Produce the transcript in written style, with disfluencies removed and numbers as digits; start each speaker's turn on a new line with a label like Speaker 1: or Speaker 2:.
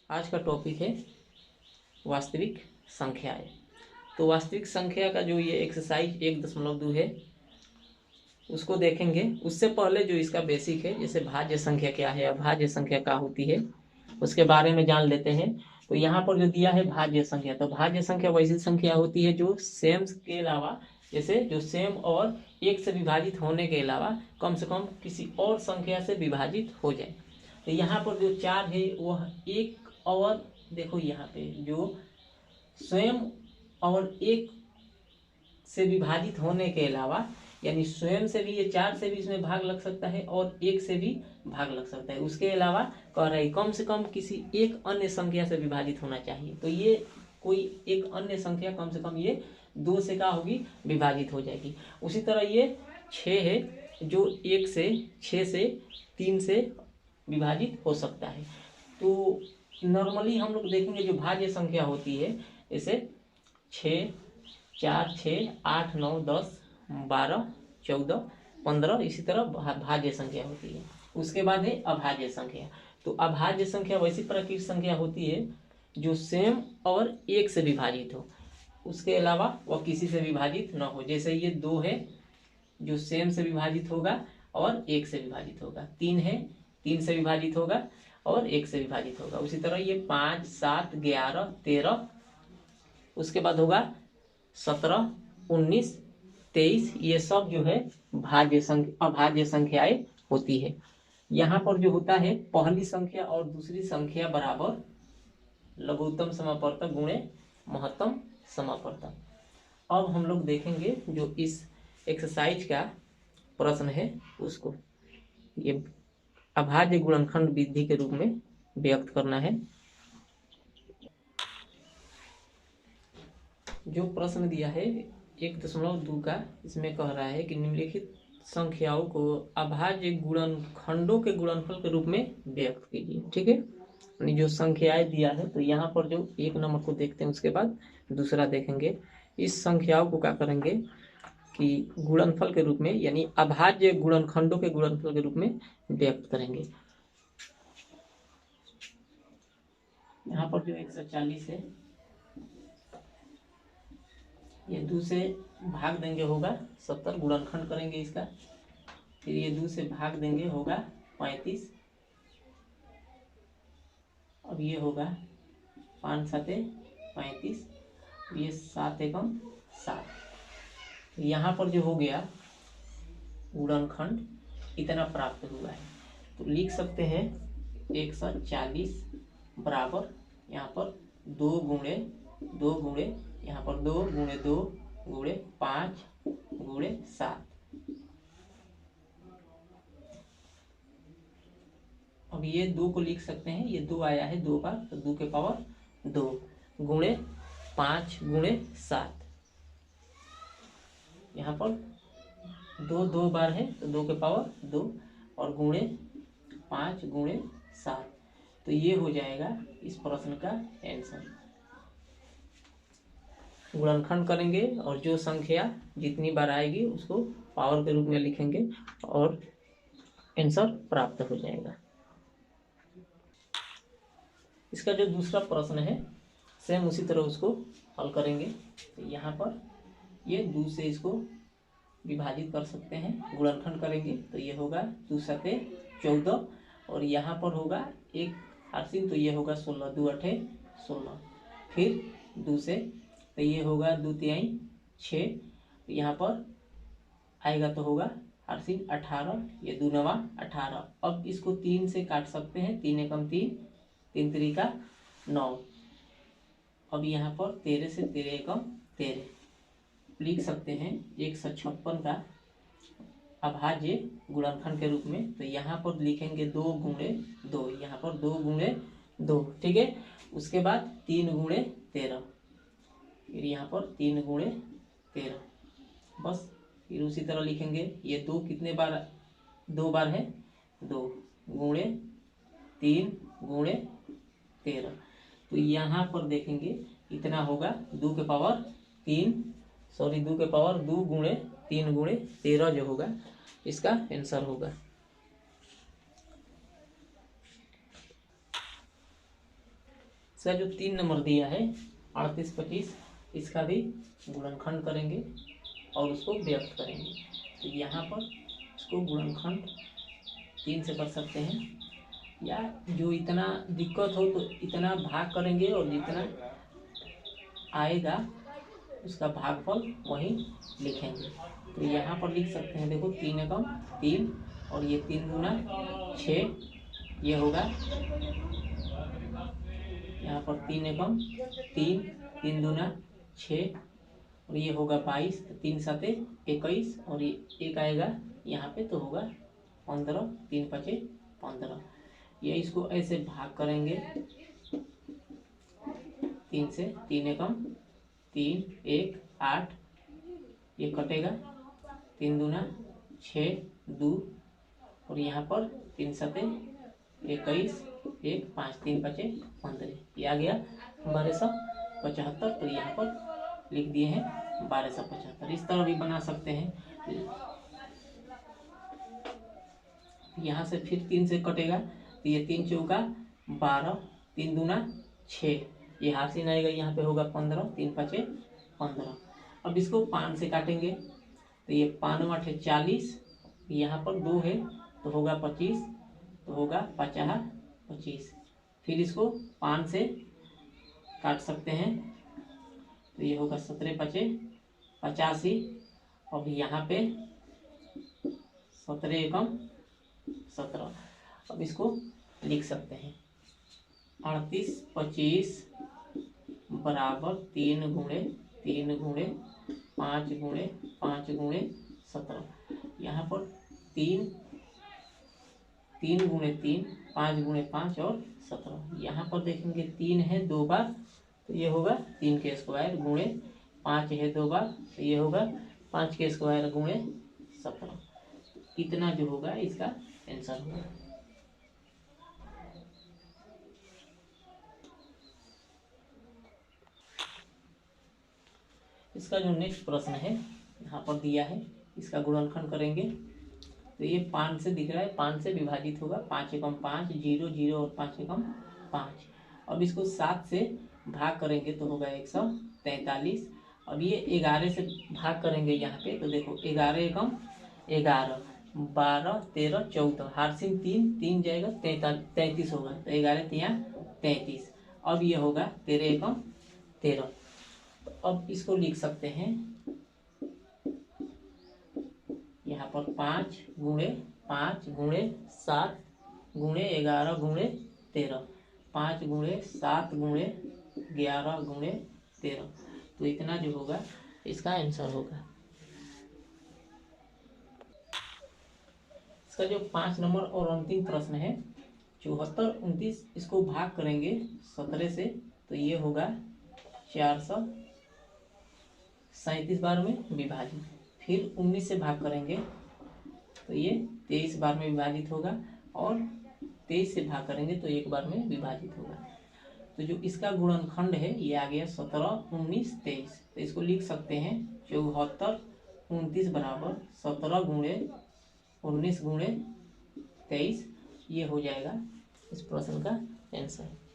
Speaker 1: आज का टॉपिक है वास्तविक संख्याएं। तो वास्तविक संख्या का जो ये एक्सरसाइज 1.2 है उसको देखेंगे। उससे पहले जो इसका बेसिक है, जैसे भाज्य संख्या क्या है, अभाज्य संख्या क्या होती है, उसके बारे में जान लेते हैं। तो यहाँ पर जो दिया है भाज्य संख्या, तो भाज्य संख्या वैसी संख्या होती है जो सेम के अलावा, जैसे जो सेम और एक से विभाजित होने के अलावा कम से कम किसी और संख्या से विभाजित हो जाए। तो यहाँ पर जो 4 है वह एक, और देखो यहाँ पे जो स्वयं और एक से विभाजित होने के अलावा, यानी स्वयं से भी ये 4 से भी इसमें भाग लग सकता है और एक से भी भाग लग सकता है। उसके अलावा कह रहा है कम से कम किसी एक अन्य संख्या से विभाजित होना चाहिए। तो ये कोई एक अन्य संख्या कम से कम ये 2 से क्या होगी, विभाजित हो जाएगी। उसी तरह ये 6 है जो 1 से 6 से 3 से विभाजित हो सकता है। तो नॉर्मली हम लोग देखेंगे जो भाज्य संख्या होती है, जैसे 6, 4, 6, 8, 9, 10, 12, 14, 15, इसी तरह भाज्य संख्या होती है। उसके बाद है अभाज्य संख्या। तो अभाज्य संख्या वैसी प्रकार की संख्या होती है जो सेम और एक से विभाजित हो, उसके अलावा वह किसी से विभाजित न हो। जैसे ये 2 है जो सेम से विभाजित होगा और एक से विभाजित होगा। 3 है 3 से विभाजित होगा और एक से विभाजित होगा। उसी तरह ये 5, 7, 11, 13, उसके बाद होगा 17, 19, 23, ये सब जो है अभाज्य संख्याएं होती है। यहाँ पर जो होता है पहली संख्या और दूसरी संख्या बराबर लघुत्तम समापवर्तक गुणे महत्तम समापवर्तक। अब हम लोग देखेंगे जो इस एक्सरसाइज का प्रश्न है उसको, ये अभाज्य गुणनखंड विधि के रूप में व्यक्त करना है। जो प्रश्न दिया है 1.2 का, इसमें कह रहा है कि निम्नलिखित संख्याओं को अभाज्य गुणनखंडों के गुणनफल के रूप में व्यक्त कीजिए। ठीक है, यानी जो संख्याएं दिया है, तो यहाँ पर जो 1 नंबर को देखते हैं, उसके बाद दूसरा देखेंगे। इस संख्याओं को क्या करेंगे कि गुणनफल के रूप में, यानी अभाज्य गुणनखंडों के गुणनफल के रूप में व्यक्त करेंगे। यहाँ पर जो 140 है ये 2 से भाग देंगे होगा 70, गुणनखंड करेंगे इसका। फिर ये 2 से भाग देंगे होगा 35। अब ये होगा 5 7 35, ये 7 एकम 7। यहाँ पर जो हो गया गुणनखंड इतना प्राप्त हुआ है। तो लिख सकते हैं 140 बराबर यहाँ पर 2 गुणे 2 गुणे, यहाँ पर 2 गुणे 2 गुणे 5 गुणे 7। अब ये 2 को लिख सकते हैं, ये 2 आया है 2 बार, तो 2 के पावर 2 गुणे 5 गुणे 7। यहाँ पर 2 बार है तो 2 के पावर 2 और गुणे 5 गुणे 7। तो ये हो जाएगा इस प्रश्न का आंसर। गुणनखंड करेंगे और जो संख्या जितनी बार आएगी उसको पावर के रूप में लिखेंगे और आंसर प्राप्त हो जाएगा। इसका जो दूसरा प्रश्न है सेम उसी तरह उसको हल करेंगे। तो यहाँ पर ये 2 से इसको विभाजित कर सकते हैं, गुणनखंड करेंगे तो ये होगा 2 7 14, और यहाँ पर होगा 1 हासिल, तो ये होगा 16, 2 8 16। फिर 2 से, तो ये होगा 2 3 6, यहाँ पर आएगा तो होगा हासिल 18, ये 2 9 18। अब इसको 3 से काट सकते हैं, 3 एकम 3, 3 3 का 9। अब यहाँ पर 13 से 13 एकम 13 लिख सकते हैं 156 का अभाज्य गुणनखंड के रूप में। तो यहाँ पर लिखेंगे 2 गुणे 2, यहाँ पर 2 गुणे 2। ठीक है, उसके बाद 3 गुणे 13, फिर यहाँ पर 3 गुणे 13, बस। फिर उसी तरह लिखेंगे ये 2 कितने बार, 2 बार है 2 गुणे 3 गुणे 13। तो यहाँ पर देखेंगे इतना होगा 2 के पावर 3, 2 के पावर 2 गुणे 3 गुणे 13 जो होगा इसका आंसर होगा। इसका जो 3 नंबर दिया है 38, 25, इसका भी गुणनखंड करेंगे और उसको व्यक्त करेंगे। तो यहाँ पर इसको गुणनखंड 3 से कर सकते हैं, या जो इतना दिक्कत हो तो इतना भाग करेंगे और जितना आएगा उसका भागफल वहीं लिखेंगे। तो यहाँ पर लिख सकते हैं, देखो 3 एकम 3 और ये 3 गुना 6, ये होगा यहाँ पर 3 एकम 3, 3 दूना 6 और ये होगा 22, तो 3 7 21 और ये एक आएगा यहाँ पे तो होगा 15, 3 5 15। ये इसको ऐसे भाग करेंगे 3 से, 3 एकम 3, 1 8, ये कटेगा 3 दूना 6 2 और यहाँ पर 3 7 21 1 5 3 5 15, ये आ गया 1275। तो यहाँ पर लिख दिए हैं 1275। इस तरह भी बना सकते हैं। यहाँ से फिर 3 से कटेगा तो ये 3 चौका 12, 3 दूना 6, ये हासिल आएगा यहाँ पे होगा 15, 3 5 15। अब इसको 5 से काटेंगे तो ये 5 8 40, यहाँ पर 2 है तो होगा 25, तो होगा 50 25। फिर इसको 5 से काट सकते हैं तो ये होगा 17 5 85। अब यहाँ पे 17 एकम 17। अब इसको लिख सकते हैं 38 25 बराबर 3 गुणे 3 गुणे 5 गुणे 5 गुणे 17। यहाँ पर 3 गुणे 3, 5 गुणे 5 और 17। यहाँ पर देखेंगे 3 है 2 बार तो ये होगा 3 के स्क्वायर गुणे 5 है 2 बार तो ये होगा 5 के स्क्वायर गुणे 17। इतना जो होगा इसका आंसर होगा। इसका जो नेक्स्ट प्रश्न है यहाँ पर दिया है, इसका गुणनखंड करेंगे तो ये 5 से दिख रहा है, 5 से विभाजित होगा, 5 एकम 5 0 0 और 5 एकम 5। अब इसको 7 से भाग करेंगे तो होगा 143। अब ये 11 से भाग करेंगे यहाँ पे तो देखो 11 एकम 11, 12 13 14, हारसिन 3 3 जाएगा 33 होगा, तो 11 3 33। अब ये होगा 13 एकम 13। तो अब इसको लिख सकते हैं यहाँ पर 5 गुणे 5 गुणे 7 गुणे 11 गुणे 13, 5 गुणे 7 गुणे 11 गुणे 13। तो इतना जो होगा इसका आंसर होगा। इसका जो 5 नंबर और अंतिम प्रश्न है 74 29, इसको भाग करेंगे 17 से तो ये होगा 437 बार में विभाजित। फिर 19 से भाग करेंगे तो ये 23 बार में विभाजित होगा और 23 से भाग करेंगे तो 1 बार में विभाजित होगा। तो जो इसका गुणनखंड है ये आ गया 17 19 23। तो इसको लिख सकते हैं 74 29 बराबर 17 गुणे 19 गुणे 23। ये हो जाएगा इस प्रश्न का आंसर।